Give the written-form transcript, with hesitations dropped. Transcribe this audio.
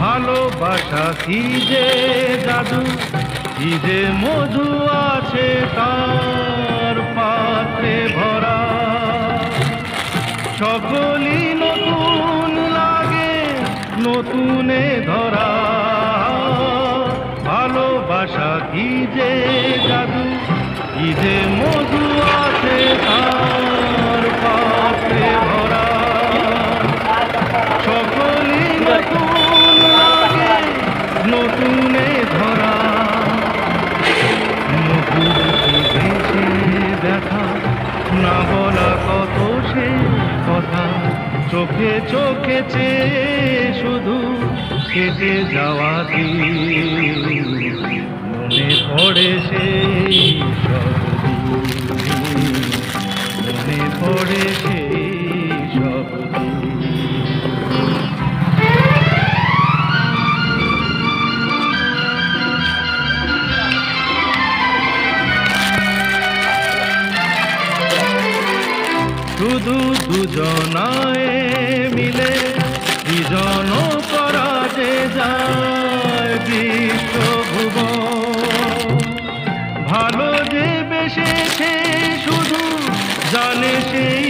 ভালোবাসা কি যে জাদু, কি যে মধু আছে তার পাত্রে ভরা। সকলই নতুন লাগে নতুনে ধরা। ভালোবাসা কি যে জাদু, কি যে মধু আছে তার পাত্রে ভরা। সকলই নতুন লাগে নতুনে ধরা। মধুর বেশি দেখা, না বলা কত সে কথা, চোখে চোখে চেয়ে শুধু কেটে যাওয়া দিন। মনে পড়ে সেই সব দিন, মনে পড়ে সেই সব দিন। শুধু দুজনায় মিলে দুজন করা যে যায় বিশ্বভুবন। ভালো যে বেসেছে শুধু জানে সেই